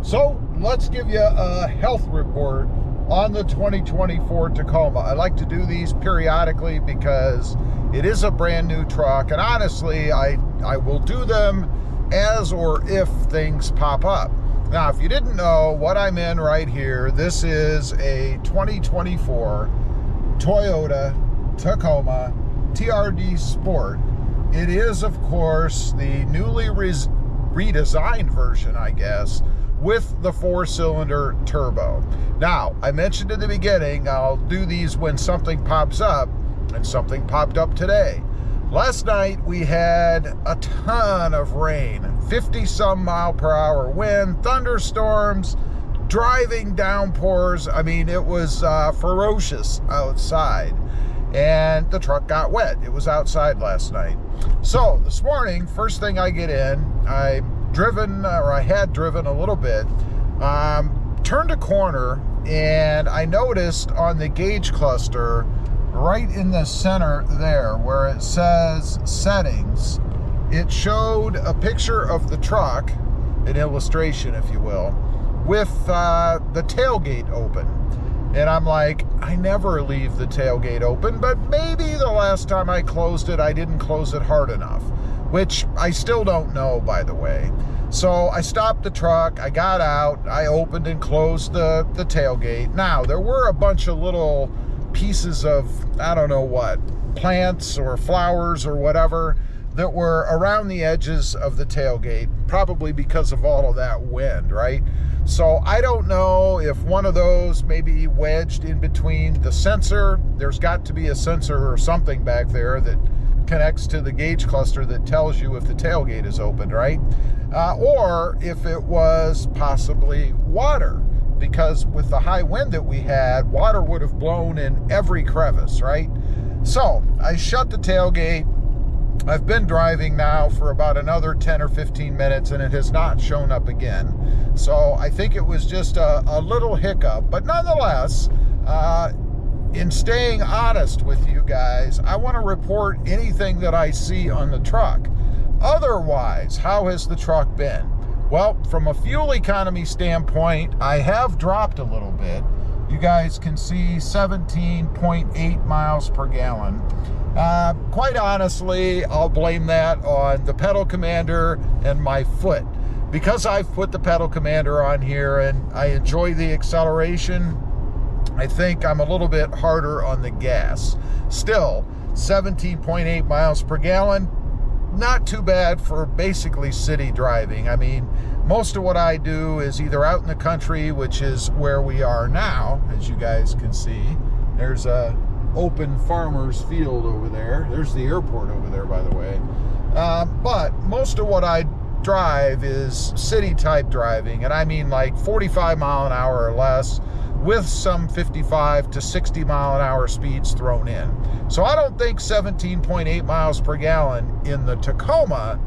So let's give you a health report on the 2024 Tacoma. I like to do these periodically because it is a brand new truck, and honestly, I will do them as or if things pop up. Now, if you didn't know what I'm in right here, this is a 2024 Toyota Tacoma TRD Sport. It is, of course, the newly redesigned version, I guess, with the 4-cylinder turbo. Now, I mentioned in the beginning, I'll do these when something pops up, and something popped up today. Last night, we had a ton of rain, 50-some mile per hour wind, thunderstorms, driving downpours. I mean, it was ferocious outside, and the truck got wet. It was outside last night. So this morning, first thing I get in, I had driven a little bit, turned a corner, and I noticed on the gauge cluster right in the center there where it says settings, it showed a picture of the truck, an illustration if you will, with the tailgate open. And I'm like, I never leave the tailgate open, but maybe the last time I closed it, I didn't close it hard enough, which I still don't know, by the way. So I stopped the truck, I got out, I opened and closed the tailgate. Now, there were a bunch of little pieces of, I don't know what, plants or flowers or whatever that were around the edges of the tailgate, probably because of all of that wind, right? So I don't know if one of those may be wedged in between the sensor. There's got to be a sensor or something back there that connects to the gauge cluster that tells you if the tailgate is open, right? Or if it was possibly water, because with the high wind that we had, water would have blown in every crevice, right? So I shut the tailgate. I've been driving now for about another 10 or 15 minutes, and it has not shown up again. So I think it was just a little hiccup, but nonetheless, in staying honest with you guys, I want to report anything that I see on the truck. Otherwise, how has the truck been? Well, from a fuel economy standpoint, I have dropped a little bit. You guys can see 17.8 miles per gallon. Quite honestly, I'll blame that on the pedal commander and my foot. Because I've put the pedal commander on here and I enjoy the acceleration, I think I'm a little bit harder on the gas. Still, 17.8 miles per gallon, not too bad for basically city driving. I mean, most of what I do is either out in the country, which is where we are now, as you guys can see. There's a open farmer's field over there. There's the airport over there, by the way. But most of what I drive is city type driving, and I mean like 45 mile an hour or less, with some 55 to 60 mile an hour speeds thrown in. So I don't think 17.8 miles per gallon in the Tacoma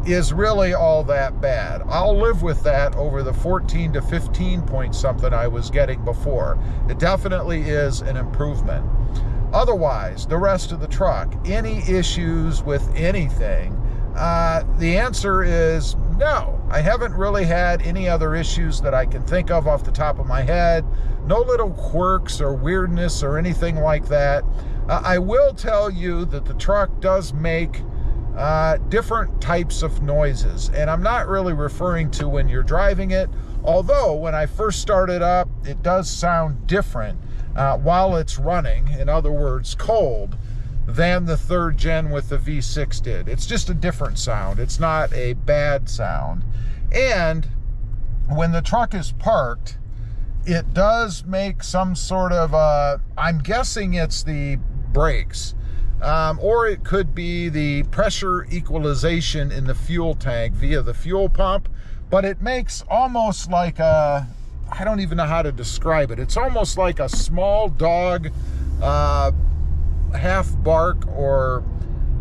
is really all that bad. I'll live with that over the 14 to 15 point something I was getting before. It definitely is an improvement. Otherwise, the rest of the truck, any issues with anything? The answer is no. I haven't really had any other issues that I can think of off the top of my head. No little quirks or weirdness or anything like that. I will tell you that the truck does make different types of noises, and I'm not really referring to when you're driving it, although when I first started up, it does sound different while it's running, in other words, cold, than the 3rd gen with the V6 did. It's just a different sound. It's not a bad sound. And when the truck is parked, it does make some sort of, I'm guessing it's the brakes, or it could be the pressure equalization in the fuel tank via the fuel pump, but it makes almost like a, I don't even know how to describe it. It's almost like a small dog, half bark or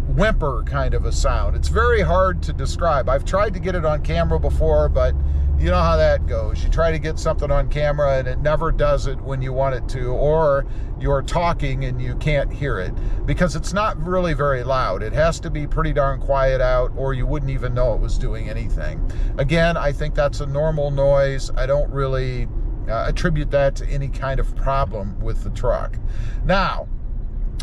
whimper kind of a sound. It's very hard to describe. I've tried to get it on camera before, but you know how that goes. You try to get something on camera and it never does it when you want it to, or you're talking and you can't hear it because it's not really very loud. It has to be pretty darn quiet out or you wouldn't even know it was doing anything. Again, I think that's a normal noise. I don't really attribute that to any kind of problem with the truck. Now,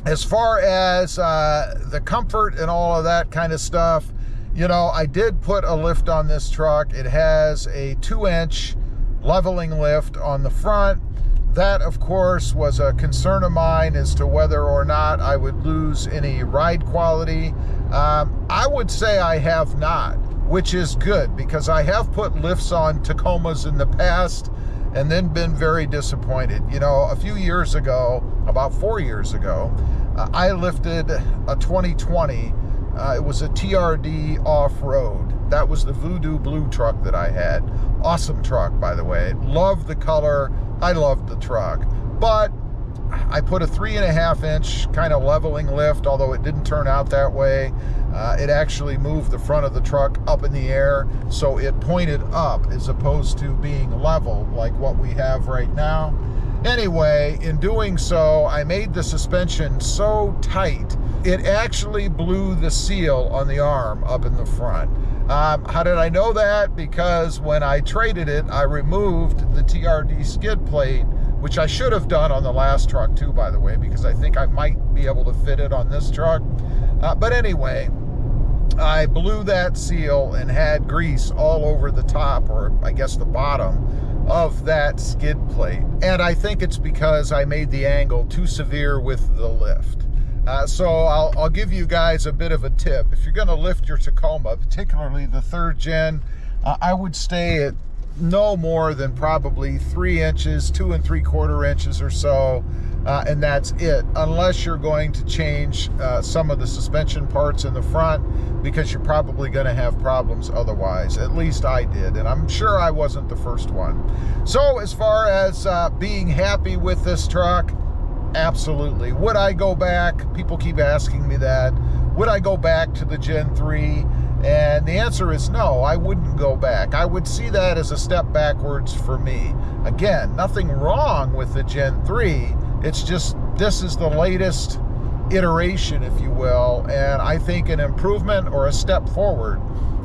as far as the comfort and all of that kind of stuff, you know, I did put a lift on this truck. It has a 2-inch leveling lift on the front. That, of course, was a concern of mine as to whether or not I would lose any ride quality. I would say I have not, which is good because I have put lifts on Tacomas in the past and then been very disappointed. You know, a few years ago, about 4 years ago, I lifted a 2020. It was a TRD off-road. That was the Voodoo Blue truck that I had. Awesome truck, by the way. Loved the color. I loved the truck. But I put a 3.5-inch kind of leveling lift, although it didn't turn out that way. It actually moved the front of the truck up in the air, so it pointed up as opposed to being level like what we have right now. Anyway, in doing so, I made the suspension so tight, it actually blew the seal on the arm up in the front. How did I know that? Because when I traded it, I removed the TRD skid plate, which I should have done on the last truck too, by the way, because I think I might be able to fit it on this truck. But anyway, I blew that seal and had grease all over the top, or I guess the bottom, of that skid plate. And I think it's because I made the angle too severe with the lift. So I'll give you guys a bit of a tip. If you're gonna lift your Tacoma, particularly the 3rd gen, I would stay at no more than probably 3 inches, 2 3/4 inches or so, and that's it, unless you're going to change some of the suspension parts in the front, because you're probably going to have problems otherwise. At least I did, and I'm sure I wasn't the first one. So as far as being happy with this truck, absolutely. Would I go back? People keep asking me that. Would I go back to the Gen 3? And the answer is no, I wouldn't go back. I would see that as a step backwards for me. Again, nothing wrong with the Gen 3. It's just, this is the latest iteration, if you will, and I think an improvement or a step forward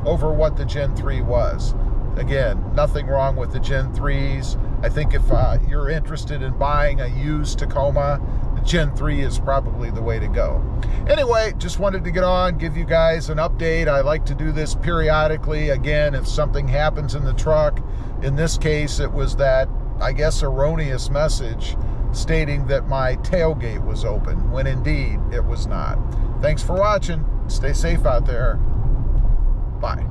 over what the Gen 3 was. Again, nothing wrong with the Gen 3s. I think if you're interested in buying a used Tacoma, the Gen 3 is probably the way to go. Anyway, just wanted to get on, give you guys an update. I like to do this periodically. Again, if something happens in the truck, in this case, it was that, I guess, erroneous message stating that my tailgate was open, when indeed it was not. Thanks for watching. Stay safe out there. Bye.